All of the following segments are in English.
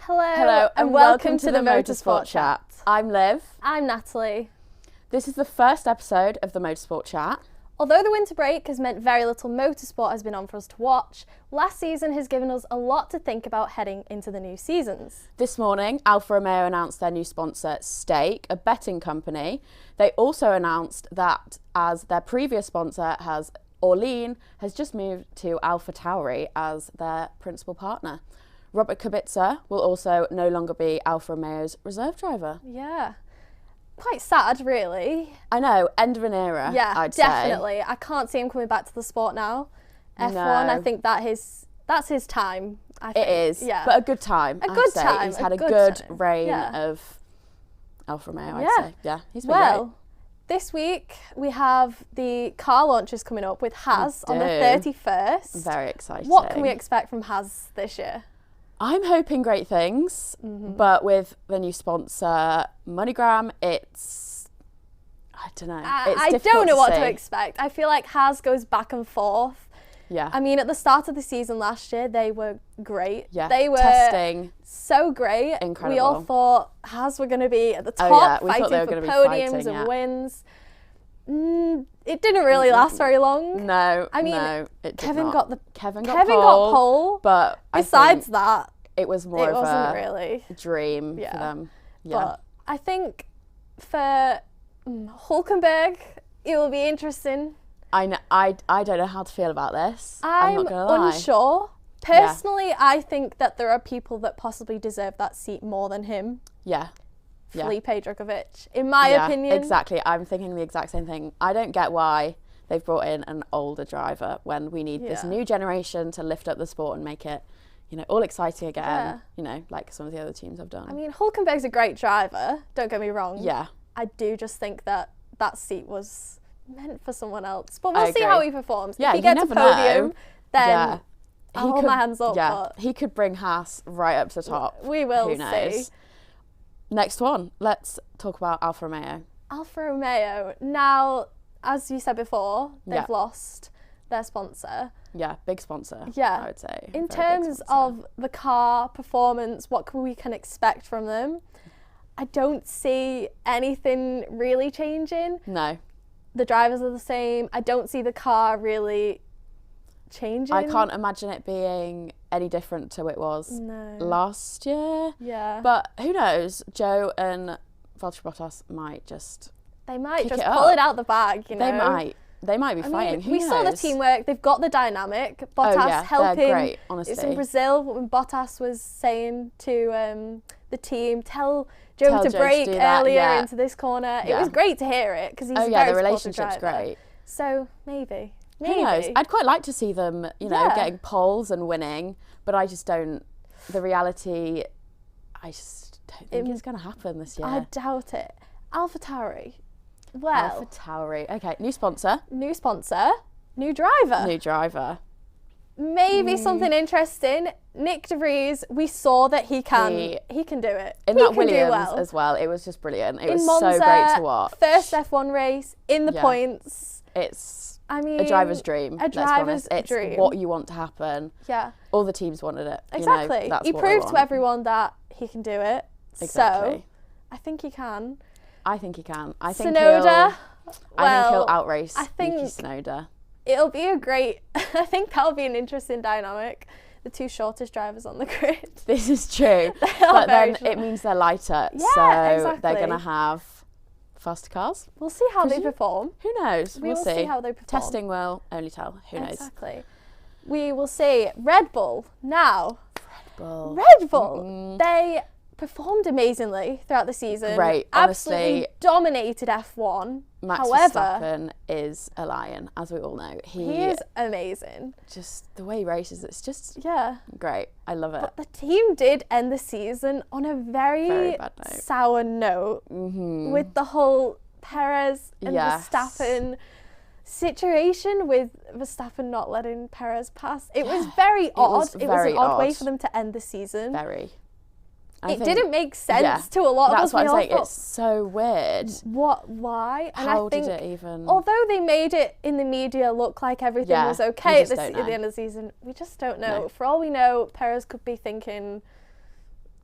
Hello and welcome to the Motorsport Chat. I'm Liv. I'm Natalie. This is the first episode of the Motorsport Chat. Although the winter break has meant very little motorsport has been on for us to watch, last season has given us a lot to think about heading into the new seasons. This morning, Alfa Romeo announced their new sponsor, Stake, a betting company. They also announced that as their previous sponsor Orlean has just moved to AlphaTauri as their principal partner. Robert Kubica will also no longer be Alfa Romeo's reserve driver. Yeah. Quite sad, really. I know, end of an era, yeah, I'd definitely. say. I can't see him coming back to the sport now. F1, No. I think that's his time. I think. It is, yeah. but a good time. A good time. He's had a good good time. reign Yeah. of Alfa Romeo, I'd Yeah. say. Yeah, he's been great. Well, this week we have the car launches coming up with Haas on the do. 31st. Very exciting. What can we expect from Haas this year? I'm hoping great things, but with the new sponsor, MoneyGram, I don't know. I don't know what to expect. I feel like Haas goes back and forth. Yeah. I mean, at the start of the season last year, they were great. Yeah. They were testing. so great. Incredible. We all thought Haas were going to be at the top, We thought they were fighting for gonna be podiums fighting, and wins. It didn't really last very long. No, I mean, no, it did Kevin not. got Kevin got pole, but besides I think that, it was more it of wasn't a really. dream Yeah. for them. Yeah. But I think for Hulkenberg, it will be interesting. I don't know how to feel about this. I'm I'm not gonna lie. unsure. Personally, I think that there are people that possibly deserve that seat more than him. Yeah. Yeah. Felipe Drugovich, in my opinion. Exactly. I'm thinking the exact same thing. I don't get why they've brought in an older driver when we need this Yeah. new generation to lift up the sport and make it, all exciting again. Yeah. Like some of the other teams have done. I mean, Hulkenberg's a great driver, don't get me wrong. Yeah. I do just think that that seat was meant for someone else. But we'll see agree. how he performs. Yeah, if he you gets a never podium, know. then Yeah. I'll hold my hands up. Yeah, But he could bring Haas right up to top. we will Who knows? see. Next one, let's talk about Alfa Romeo. Alfa Romeo. Now, as you said before, they've Yeah. lost their sponsor. Yeah, big sponsor. Yeah. I would say. In Very big terms sponsor. of the car performance, what we can expect from them, I don't see anything really changing. No, The drivers are the same. I don't see the car really changing. I can't imagine it being any different to it was No. last year. Yeah. But who knows? Joe and Valtteri Bottas might just. They might kick just it pull up. it out the bag, you know. They might. They might be I fighting. mean, Who we knows? saw the teamwork. They've got the dynamic. Bottas yeah, helping. they're great, It's honestly. in Brazil when Bottas was saying to the team, tell Joe Tell to Joe to brake do that, earlier yeah. into this corner. It Yeah. was great to hear it because he's Oh a yeah, very the supportive relationship's driver. great. So maybe. Who knows? I'd quite like to see them, Yeah. getting poles and winning, but I just don't. The reality, I just don't think it's going to happen this year. I doubt it. AlphaTauri. Well, AlphaTauri. Okay, new sponsor, new sponsor, new driver. new driver. Maybe something interesting. Nick De Vries, we saw that he can do it. In he that can Williams do well. as well, it was just brilliant. It In was Monza, so great to watch. First F1 race in the Yeah. points. It's I mean, a driver's dream. A let's be driver's honest. It's dream. what you want to happen. Yeah, All the teams wanted it. exactly. That's He what they proved to want. everyone that he can do it. Exactly. So, I think he can. I think he can. I think Tsunoda. I think he'll Well, outrace I think Yuki Tsunoda. it'll be a great. I think that'll be an interesting dynamic. The two shortest drivers on the grid. This is true. They are But very then short. it means they're lighter. Yeah, so exactly. they're going to have faster cars. We'll see how they Presume- perform. Who knows? We we'll will see how they perform. Testing will only tell. Who knows? Exactly. We will see. Red Bull now. Well, Red Bull. They performed amazingly throughout the season. Great, Absolutely honestly. dominated F1. Max However, Verstappen is a lion, as we all know. he is amazing. Just the way he races, it's just Yeah. great. I love it. But the team did end the season on a very bad note. sour note with the whole Perez and Yes. Verstappen situation, with Verstappen not letting Perez pass. It was very odd. was It was very an odd way odd. for them to end the season. Very. It didn't make sense to a lot of us. That's what I'm saying. It's so weird. Why? And How I think, did it even? although they made it in the media look like everything was okay at the end of the season, we just don't know. For all we know, Perez could be thinking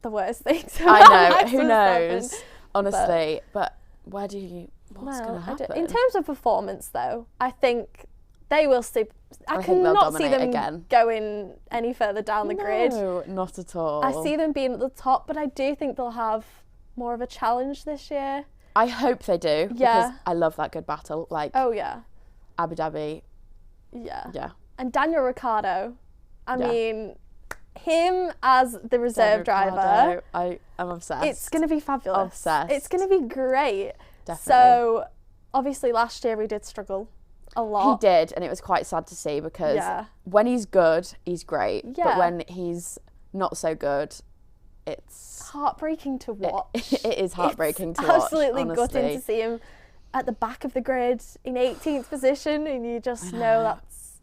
the worst things. I know. Who knows? Honestly, but what's going to happen? In terms of performance, though, I think they will stay. I cannot see them going any further down the grid. No, not at all. I see them being at the top, but I do think they'll have more of a challenge this year. I hope they do. Because I love that good battle. Like, oh yeah, Abu Dhabi. Yeah. And Daniel Ricciardo. I mean, him as the reserve driver. I'm obsessed. It's going to be fabulous. Obsessed. It's going to be great. Definitely. So, obviously, last year we did struggle a lot. He did, and it was quite sad to see because when he's good, he's great. Yeah. But when he's not so good, it's heartbreaking to watch. It is heartbreaking to watch. Absolutely gutting to see him at the back of the grid in 18th position, and you just know that's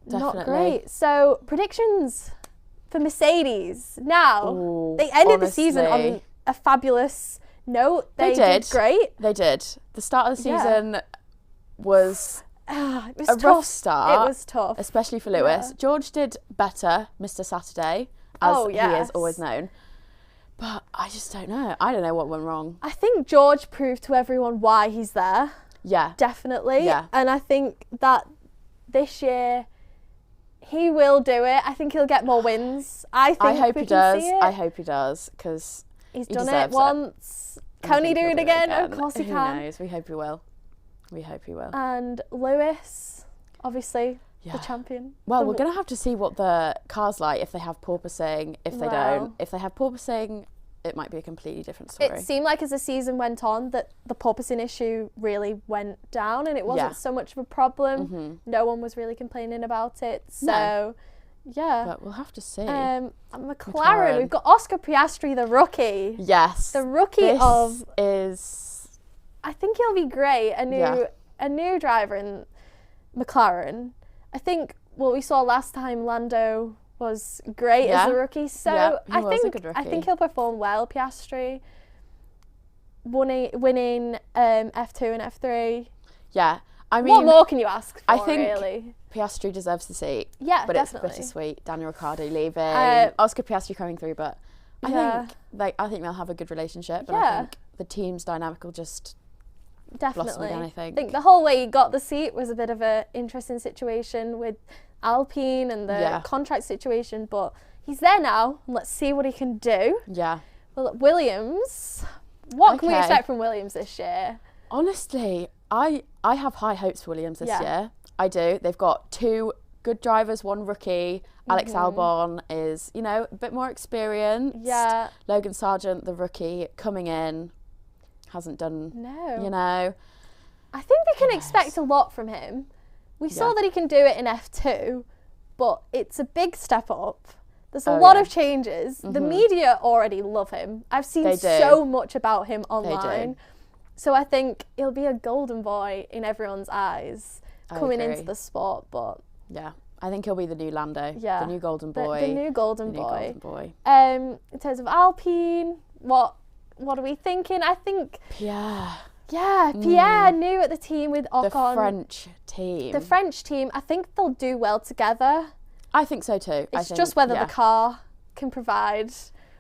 not great. So, predictions for Mercedes. Now, they ended the season on a fabulous note. They did great. They did. The start of the season was it was a rough start. It was tough. Especially for Lewis. Yeah. George did better, Mr. Saturday, as he is always known. But I just don't know. I don't know what went wrong. I think George proved to everyone why he's there. Yeah. Definitely. Yeah. And I think that this year he will do it. I think he'll get more wins. I hope he does. I hope he does, because he's done it once. Can he do it again? Of course he can. Who knows? We hope he will. We hope he will. And Lewis, obviously, the champion. Well, we're going to have to see what the car's like, if they have porpoising, if they don't. If they have porpoising, it might be a completely different story. It seemed like as the season went on that the porpoising issue really went down, and it wasn't so much of a problem. Mm-hmm. No one was really complaining about it. So, but we'll have to see. McLaren, we've got Oscar Piastri, the rookie. Yes. The rookie is... I think he'll be great. A new driver in McLaren. I think what we saw last time, Lando was great as a rookie. So I think he'll perform well. Piastri winning F2 and F3. Yeah. I mean, what more can you ask for, I think really? Piastri deserves the seat. Yeah, but definitely. It's bittersweet. Daniel Ricciardo leaving, Oscar Piastri coming through, but I think they'll have a good relationship. And I think the team's dynamic will just blossom again, I think the whole way he got the seat was a bit of an interesting situation with Alpine and the contract situation, but he's there now, and let's see what he can do. Yeah. Well, Williams, what can we expect from Williams this year? Honestly, I have high hopes for Williams this year. I do. They've got two good drivers, one rookie. Alex Albon is, a bit more experienced. Yeah. Logan Sargent, the rookie, coming in, hasn't done, I think we can expect a lot from him. We saw that he can do it in F2, but it's a big step up. There's a lot of changes. The media already love him. I've seen so much about him online. So I think he'll be a golden boy in everyone's eyes coming into the sport. But I think he'll be the new Lando, the new golden boy. The new golden boy. In terms of Alpine, what are we thinking? I think Pierre. Yeah, Pierre new at the team with Ocon. The French team. I think they'll do well together. I think so too. It's just whether the car can provide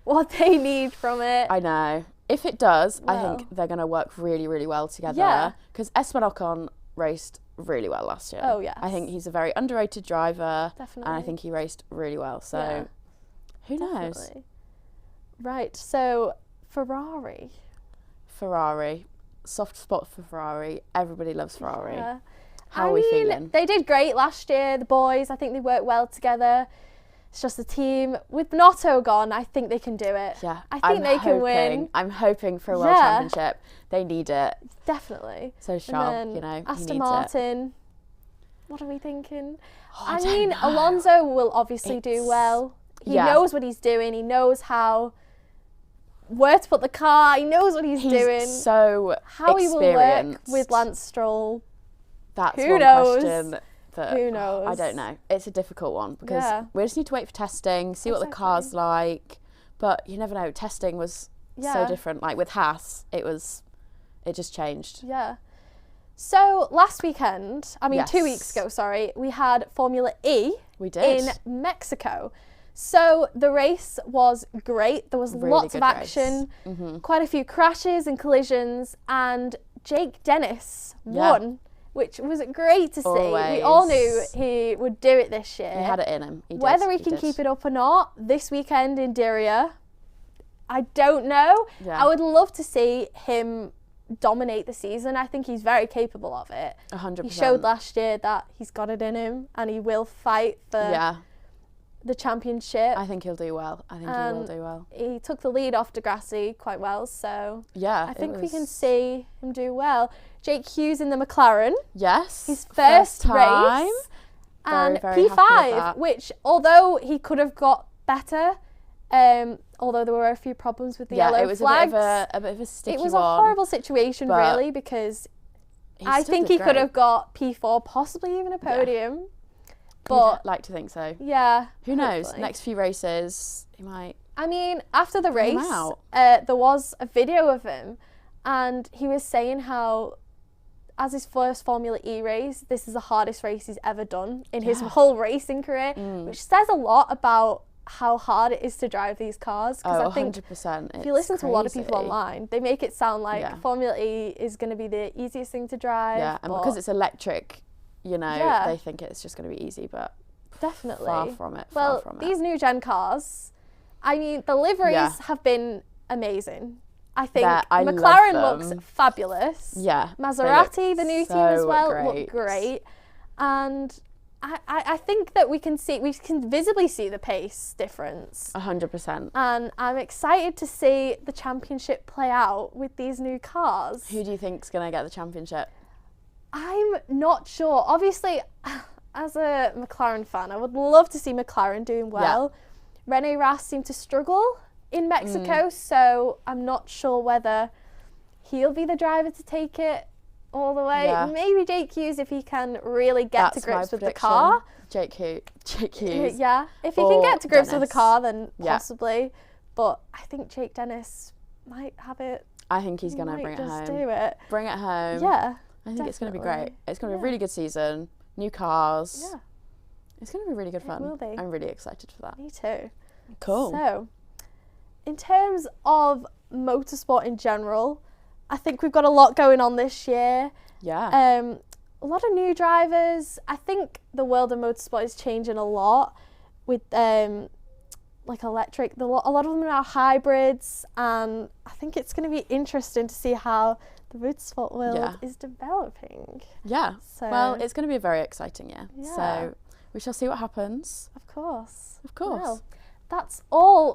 what they need from it. I know. If it does, I think they're going to work really, really well together. Because Esteban Ocon raced really well last year. Oh, yes. I think he's a very underrated driver. Definitely. And I think he raced really well. So, who knows? Right, so Ferrari. Soft spot for Ferrari. Everybody loves Ferrari. Yeah. How are we feeling? They did great last year, the boys. I think they worked well together. It's just the team. With Binotto gone, I think they can do it. Yeah. I think they can win. I'm hoping for a world championship. They need it. Definitely. So sharp, Aston Martin. What are we thinking? I mean, Alonso will obviously do well. He knows what he's doing. He knows where to put the car. He knows what he's doing. So how he will work with Lance Stroll. That's Who one knows? question that Who knows? I don't know. It's a difficult one because we just need to wait for testing, see what the car's like. But you never know. Testing was so different. Like with Haas, it just changed. Yeah. So last weekend, 2 weeks ago, sorry, we had Formula E. We did. In Mexico. So the race was great. There was Really lots of good action, quite a few crashes and collisions, and Jake Dennis won, which was great to see. We all knew he would do it this year. He had it in him. Whether he can keep it up or not, this weekend in Diriyah, I don't know. Yeah. I would love to see him dominate the season. I think he's very capable of it. 100%. He showed last year that he's got it in him, and he will fight for the championship. I think he'll do well. I think he will do well. He took the lead off Degrassi quite well, so I think we can was... see him do well. Jake Hughes in the McLaren. Yes. His first time. race. Very, And very P5, which although he could have got better, although there were a few problems with the yellow flags. A bit of a sticky one. It was a horrible situation, really, because I think he could have got P4, possibly even a podium. But I'd like to think so. Yeah. Who knows? Next few races, he might. I mean, after the race, there was a video of him, and he was saying how, as his first Formula E race, this is the hardest race he's ever done in his whole racing career, which says a lot about how hard it is to drive these cars. Because I think 100%. if you listen to a lot of people online, they make it sound like Formula E is going to be the easiest thing to drive. Yeah, and because it's electric, you know, they think it's just going to be easy, but definitely far from it. These new gen cars, I mean, the liveries have been amazing. I think McLaren looks fabulous. Yeah. Maserati, the new team as well, look great. And I think that we can visibly see the pace difference. 100%. And I'm excited to see the championship play out with these new cars. Who do you think's going to get the championship? I'm not sure. Obviously, as a McLaren fan, I would love to see McLaren doing well. Yeah. Rene Rast seemed to struggle in Mexico, so I'm not sure whether he'll be the driver to take it all the way. Yeah. Maybe Jake Hughes, if he can really get to grips with the car. Jake Hughes. Yeah, if he can get to grips with the car, then possibly. But I think Jake Dennis might have it. I think he's going to bring it home. Just do it. Bring it home. Yeah. I think it's going to be great. It's going to be a really good season. New cars. Yeah. It's going to be really good fun. It will be. I'm really excited for that. Me too. Cool. So, in terms of motorsport in general, I think we've got a lot going on this year. Yeah. A lot of new drivers. I think the world of motorsport is changing a lot with like electric. A lot of them are now hybrids, and I think it's going to be interesting to see how the motorsport world is developing. Yeah. So, well, it's going to be a very exciting year. Yeah. So we shall see what happens. Of course. Well, that's all